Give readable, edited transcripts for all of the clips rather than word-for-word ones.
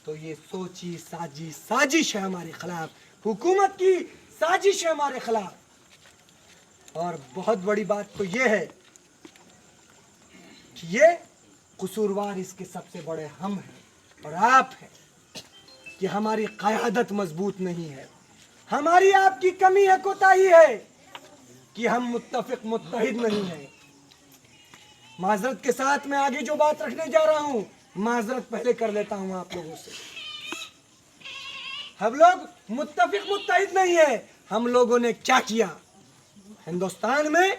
तो ये सोची साजी साजिश है हमारे खिलाफ, हुकूमत की साजिश है हमारे खिलाफ। और बहुत बड़ी बात तो ये है कि ये कसूरवार इसके सबसे बड़े हम हैं और आप हैं कि हमारी क़यादत मजबूत नहीं है, हमारी आपकी कमी है, कोताही है कि हम मुत्तफिक मुत्तहिद नहीं है। माजरत के साथ मैं आगे जो बात रखने जा रहा हूं, माजरत पहले कर लेता हूं आप लोगों से। हम लोग मुत्तफिक मुत्तहिद नहीं है। हम लोगों ने क्या किया हिंदुस्तान में?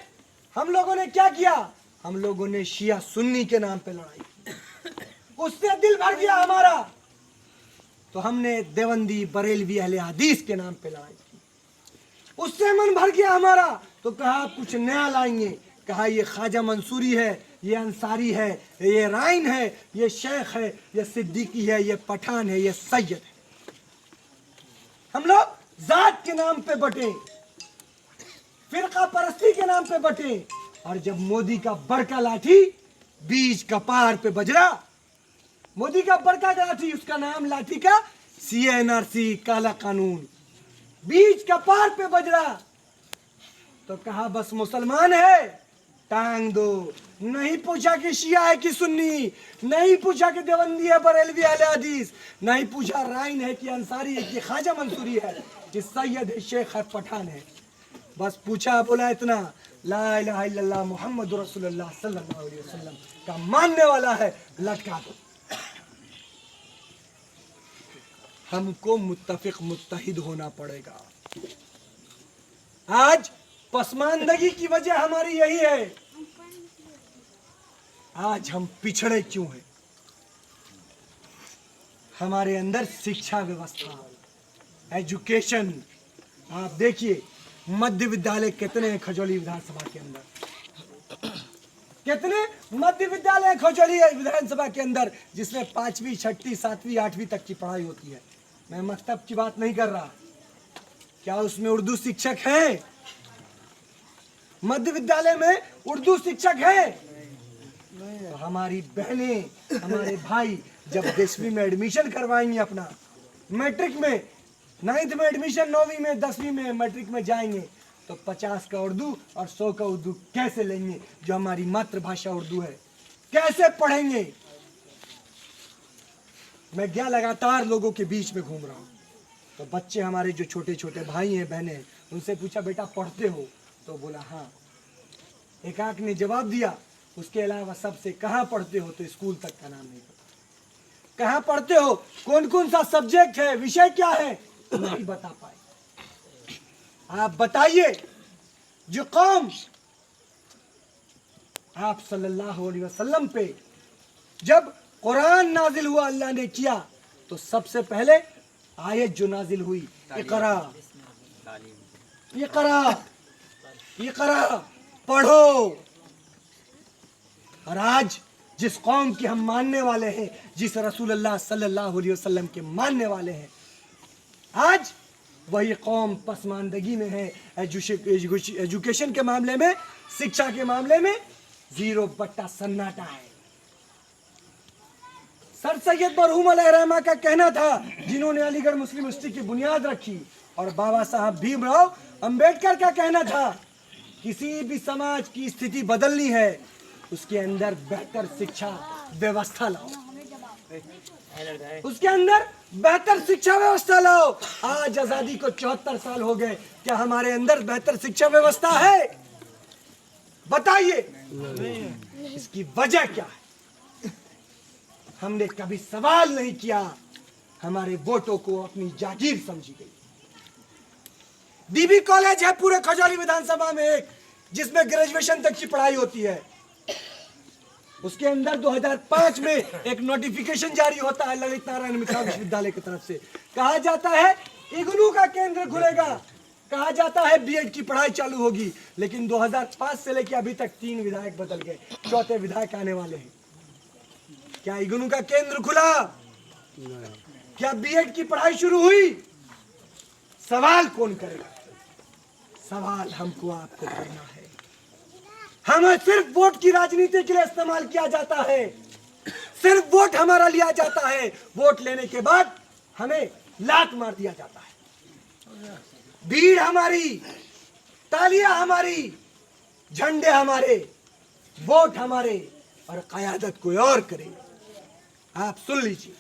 हम लोगों ने क्या किया? हम लोगों ने शिया सुन्नी के नाम पे लड़ाई की, उससे दिल भर गया हमारा। तो हमने देवंदी बरेलवी अहले हदीस के नाम पे लड़ाई की, उससे मन भर गया हमारा। तो कहा कुछ नया लाएंगे, कहा ये ख्वाजा मंसूरी है, ये अंसारी है, ये राइन है, ये शेख है, ये सिद्दीकी है, ये पठान है, ये सैयद है। हम लोग जात के नाम पे बटे, फिरका परस्ती के नाम पे बटे। और जब मोदी का बड़का लाठी बीच कपार पे बजरा, मोदी का बड़का लाठी, उसका नाम लाठी का CNRC काला कानून, बीच कपार पे बजरा, तो कहा बस मुसलमान है टांग दो। नहीं पूछा कि शिया है कि सुन्नी, नहीं पूछा कि देवंदी है बरेलवी अहले हदीस, नहीं पूछा राइन है कि अंसारी है कि ख्वाजा मंसूरी है कि सैयद है, शेख है, पठान है। बस पूछा, बोला इतना, ला इलाहा इल्लल्लाह मुहम्मद रसूलुल्लाह सल्लल्लाहु अलैहि वसल्लम का मानने वाला है, लटका दो। हमको मुत्तफिक मुत्तहिद होना पड़ेगा। आज पसमानदगी की वजह हमारी यही है। आज हम पिछड़े क्यों हैं? हमारे अंदर शिक्षा व्यवस्था, एजुकेशन, आप देखिए मध्य विद्यालय कितने हैं खजौली विधानसभा के अंदर, कितने मध्य विद्यालय खजौली विधानसभा के अंदर, जिसमें 5वीं 6वीं 7वीं 8वीं तक की पढ़ाई होती है। मैं मकतब की बात नहीं कर रहा। क्या उसमें उर्दू शिक्षक है? मध्य विद्यालय में उर्दू शिक्षक है? तो हमारी बहनें, हमारे भाई जब 10वीं में एडमिशन करवाएंगे, अपना मैट्रिक में 9th में एडमिशन, 9वीं में 10वीं में मैट्रिक में जाएंगे, तो 50 का उर्दू और 100 का उर्दू कैसे लेंगे? जो हमारी मातृभाषा उर्दू है, कैसे पढ़ेंगे? मैं क्या लगातार लोगों के बीच में घूम रहा हूँ, तो बच्चे हमारे जो छोटे छोटे भाई हैं, बहनें हैं, उनसे पूछा बेटा पढ़ते हो? तो बोला हाँ। एक आंख ने जवाब दिया, उसके अलावा सबसे कहाँ पढ़ते हो? तो स्कूल तक का नाम नहीं पता। कहाँ पढ़ते हो? कौन कौन सा सब्जेक्ट है, विषय क्या है? नहीं बता पाए। आप बताइए, जो कौम आप सल्लल्लाहु अलैहि वसल्लम पे जब कुरान नाजिल हुआ, अल्लाह ने किया, तो सबसे पहले आयत जो नाजिल हुई, इकरा इकरा इकरा, पढ़ो। और आज जिस कौम के हम मानने वाले हैं, जिस रसूलुल्लाह सल्लल्लाहु अलैहि वसल्लम के मानने वाले हैं, आज वही कौम पसमानदगी में है। एजुकेशन के मामले में, शिक्षा के मामले में 0 सन्नाटा है। सर सैयद मरहूम अलैहिर्रहमा का कहना था, जिन्होंने अलीगढ़ मुस्लिम यूनिवर्सिटी की बुनियाद रखी, और बाबा साहब भीमराव अंबेडकर का कहना था, किसी भी समाज की स्थिति बदलनी है, उसके अंदर बेहतर शिक्षा व्यवस्था लाओ, उसके अंदर बेहतर शिक्षा व्यवस्था लाओ। आज आजादी को 74 साल हो गए, क्या हमारे अंदर बेहतर शिक्षा व्यवस्था है? बताइए, इसकी वजह क्या है? हमने कभी सवाल नहीं किया। हमारे वोटों को अपनी जागीर समझी गई। डीबी कॉलेज है पूरे खजौली विधानसभा में एक, जिसमें ग्रेजुएशन तक की पढ़ाई होती है। उसके अंदर 2005 में एक नोटिफिकेशन जारी होता है ललित नारायण मिश्रा विश्वविद्यालय की तरफ से, कहा जाता है इग्नू का केंद्र खुलेगा, कहा जाता है बीएड की पढ़ाई चालू होगी। लेकिन 2005 से लेकर अभी तक 3 विधायक बदल गए, 4थे विधायक आने वाले हैं। क्या इग्नू का केंद्र खुला? क्या बीएड की पढ़ाई शुरू हुई? सवाल कौन करेगा? सवाल हमको आपको करना है। हमें सिर्फ वोट की राजनीति के लिए इस्तेमाल किया जाता है। सिर्फ वोट हमारा लिया जाता है, वोट लेने के बाद हमें लात मार दिया जाता है। भीड़ हमारी, तालियां हमारी, झंडे हमारे, वोट हमारे, और क़यादत कोई और करे। आप सुन लीजिए,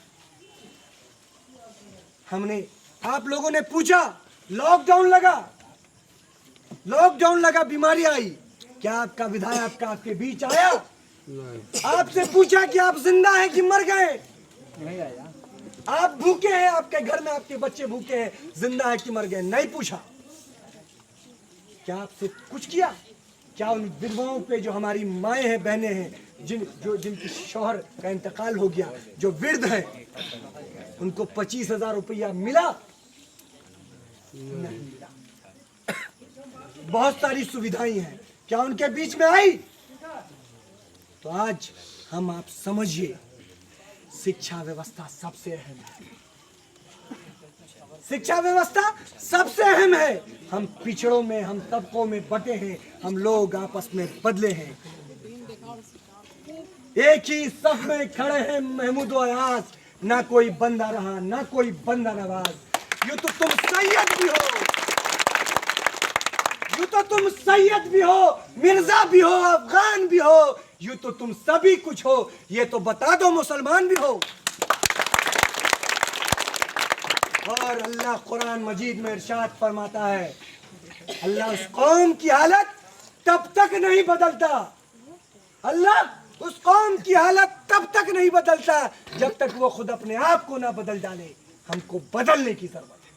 हमने, आप लोगों ने पूछा लॉकडाउन लगा, बीमारी आई, क्या आपका विधायक आपके बीच आया? आपसे पूछा कि आप जिंदा हैं कि मर गए? नहीं आया। आप भूखे हैं, आपके घर में आपके बच्चे भूखे हैं, जिंदा है कि मर गए? नहीं पूछा। क्या आपसे कुछ किया? क्या उन विधवाओं पे, जो हमारी माएँ हैं, बहनें हैं, जिनकी शौहर का इंतकाल हो गया, जो वृद्ध हैं, उनको 25,000 रुपया मिला? नहीं मिला। बहुत सारी सुविधाएं हैं, क्या उनके बीच में आई? तो आज हम, आप समझिए, शिक्षा व्यवस्था सबसे अहम है। शिक्षा व्यवस्था सबसे अहम है। हम पिछड़ों में, हम तबकों में बटे हैं, हम लोग आपस में बदले हैं। एक ही सफ में खड़े हैं महमूद और अयाज, ना कोई बंदा रहा, ना कोई बंदा नवाज। यूं तो तुम सैयद भी हो, यूं तो तुम सैयद भी हो, मिर्जा भी हो, अफगान भी हो, यूं तो तुम सभी कुछ हो, ये तो बता दो मुसलमान भी हो। और अल्लाह कुरान मजीद में इरशाद फरमाता है, अल्लाह उस कौम की हालत तब तक नहीं बदलता, अल्लाह उस कौम की हालत तब तक नहीं बदलता जब तक वो खुद अपने आप को ना बदल डाले। हमको बदलने की जरूरत है,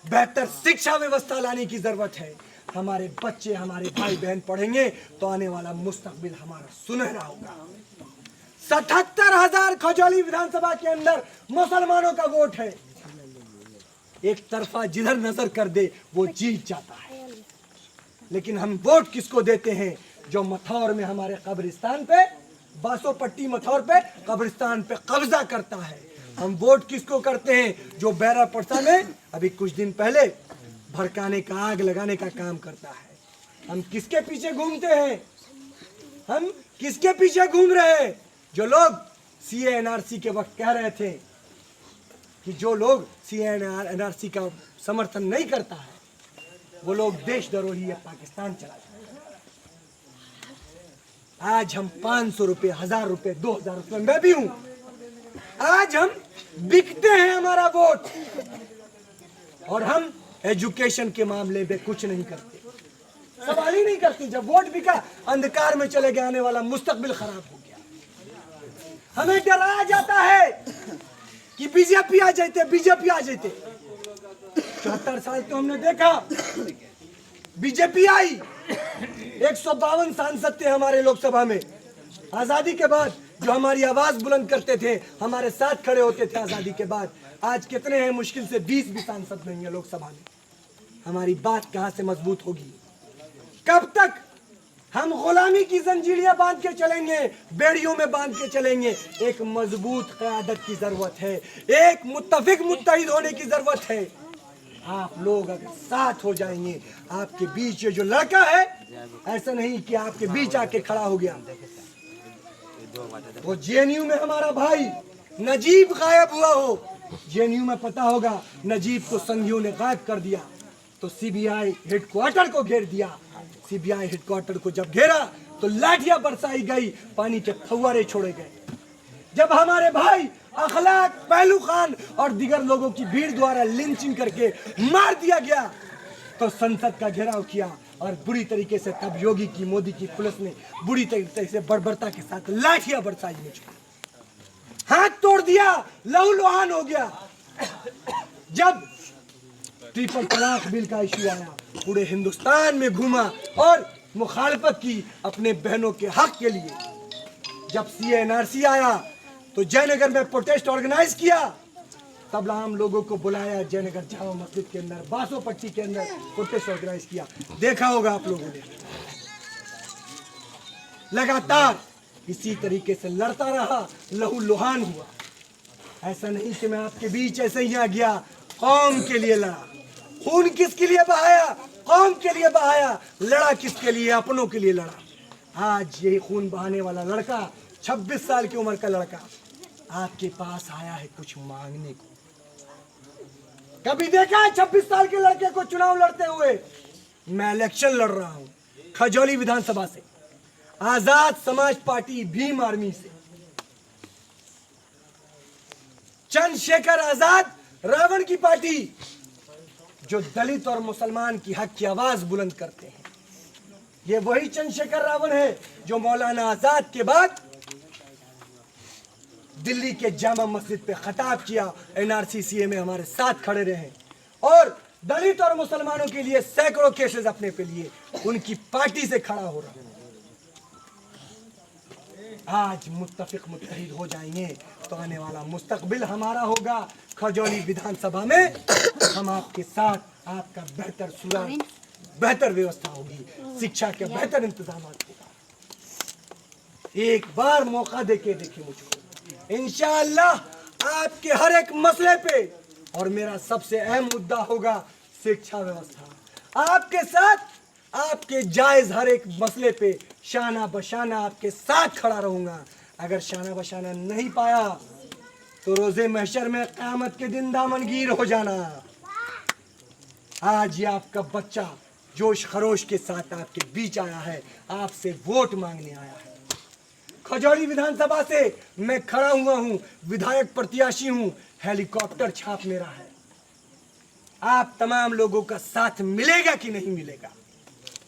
बेहतर शिक्षा व्यवस्था लाने की जरूरत है। हमारे बच्चे, हमारे भाई बहन पढ़ेंगे तो आने वाला मुस्तकबिल हमारा सुनहरा होगा। 77,000 खजौली विधानसभा के अंदर मुसलमानों का वोट है। एक तरफा जिधर नजर कर दे वो जीत जाता है। लेकिन हम वोट किसको देते हैं? जो मथौर में हमारे कब्रिस्तान पे, बासोपट्टी मथौर पे, कब्रिस्तान पे कब्जा करता है। हम वोट किसको करते हैं? जो बैरा परसा में अभी कुछ दिन पहले भड़काने का, आग लगाने का काम करता है। हम किसके पीछे घूमते हैं? हम किसके पीछे घूम रहे हैं? जो लोग सीए एनआरसी के वक्त कह रहे थे कि जो लोग सीए एनआरसी का समर्थन नहीं करता है वो लोग देशद्रोही है, पाकिस्तान चला जाए। आज हम 500 रुपए, 1000 रुपए, 2000 रुपए, मैं भी हूं, आज हम बिकते हैं हमारा वोट। और हम एजुकेशन के मामले में कुछ नहीं करते, सवाल ही नहीं करते। जब वोट बिका, अंधकार में चले गए, आने वाला मुस्तकबिल खराब हो गया। हमें डराया जाता है कि बीजेपी आ जाते, बीजेपी आ जाते। 74 साल तो हमने देखा, बीजेपी आई, 152 सांसद थे हमारे लोकसभा में। आजादी के बाद जो हमारी आवाज बुलंद करते थे, हमारे साथ खड़े होते थे आजादी के बाद, आज कितने हैं? मुश्किल से 20 भी सांसद नहीं है लोकसभा में। हमारी बात कहां से मजबूत होगी? कब तक हम गुलामी की जंजीरियां बांध के चलेंगे, बेड़ियों में बांध के चलेंगे? एक मजबूत क़यादत की जरूरत है, एक मुत्तफिक मुत्तहिद होने की जरूरत है। आप लोग अगर साथ हो जाएंगे, आपके बीच ये जो लड़का है, ऐसा नहीं कि आपके बीच आके खड़ा हो गया। वो जेएनयू में हमारा भाई नजीब गायब हुआ हो, जेएनयू में पता होगा नजीब को संघियों ने गायब कर दिया, तो सीबीआई हेडक्वार्टर को घेर दिया। सीबीआई हेडक्वार्टर को जब घेरा तो लाठियां बरसाई गई, पानी के फव्वारे छोड़े गए। जब हमारे भाई अखलाक, पहलू खान और दिगर लोगों की भीड़ द्वारा लिंचिंग करके मार दिया गया, तो संसद का घेराव किया और बुरी तरीके से तब योगी की, मोदी की पुलिस ने बुरी तरीके से बर्बरता के साथ लाठियां बरसाई मुझको, हाथ तोड़ दिया, लहूलुहान हो गया। जब ट्रिपल तलाक बिल का इश्यू आया, पूरे हिंदुस्तान में घूमा और मुखालफत की अपने बहनों के हक के लिए। जब सीए एनआरसी आया तो जयनगर में प्रोटेस्ट ऑर्गेनाइज किया, तब हम लोगों को बुलाया जयनगर जामा मस्जिद के अंदर, बासोपट्टी के अंदर प्रोटेस्ट ऑर्गेनाइज किया। देखा होगा आप लोगों ने, लगातार इसी तरीके से लड़ता रहा, लहूलुहान हुआ। ऐसा नहीं कि मैं आपके बीच ऐसे ही आ गया, कौम के लिए लड़ा। खून किसके लिए बहाया? कौम के लिए बहाया। लड़ा किसके लिए? अपनों के लिए लड़ा। आज यही खून बहाने वाला लड़का 26 साल की उम्र का लड़का आपके पास आया है कुछ मांगने को। कभी देखा है 26 साल के लड़के को चुनाव लड़ते हुए? मैं इलेक्शन लड़ रहा हूं खजौली विधानसभा से, आजाद समाज पार्टी भीम आर्मी से। चंद्रशेखर आजाद रावण की पार्टी, जो दलित और मुसलमान की हक की आवाज बुलंद करते हैं। ये वही चंद्रशेखर रावण है जो मौलाना आजाद के बाद दिल्ली के जामा मस्जिद पे खिताब किया, एनआरसी सीए में हमारे साथ खड़े रहे और दलित और मुसलमानों के लिए सैकड़ों केसेस अपने पे लिए, उनकी पार्टी से खड़ा हो रहा है। आज मुत्तफिक मुत्तहिद हो जाएंगे तो आने वाला मुस्तकबिल हमारा होगा। खजौली विधानसभा में हम आपके साथ, आपका बेहतर सुधार, बेहतर व्यवस्था होगी, शिक्षा के बेहतर इंतजाम होगा। एक बार मौका देके देखिए मुझको, इंशाअल्लाह आपके हर एक मसले पे, और मेरा सबसे अहम मुद्दा होगा शिक्षा व्यवस्था। आपके साथ, आपके जायज हर एक मसले पे शाना बशाना आपके साथ खड़ा रहूंगा। अगर शाना बशाना नहीं पाया तो रोजे महशर में क़यामत के दिन दामनगीर हो जाना। आज ये आपका बच्चा जोश खरोश के साथ आपके बीच आया है, आपसे वोट मांगने आया है। खजौली विधानसभा से मैं खड़ा हुआ हूं, विधायक प्रत्याशी हूं, हेलीकॉप्टर छाप मेरा है। आप तमाम लोगों का साथ मिलेगा कि नहीं मिलेगा?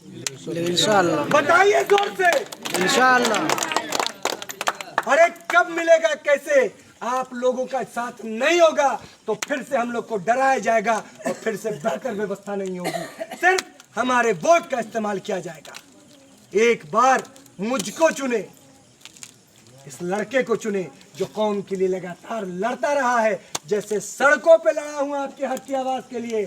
इंशाअल्लाह। बताइए जोर से। इंशाअल्लाह। अरे कब मिलेगा, कैसे? आप लोगों का साथ नहीं होगा तो फिर से हम लोग को डराया जाएगा और फिर से बेहतर व्यवस्था नहीं होगी, सिर्फ हमारे वोट का इस्तेमाल किया जाएगा। एक बार मुझको चुने, इस लड़के को चुने जो कौम के लिए लगातार लड़ता रहा है, जैसे सड़कों पे लड़ा हूं आपके हक की आवाज के लिए,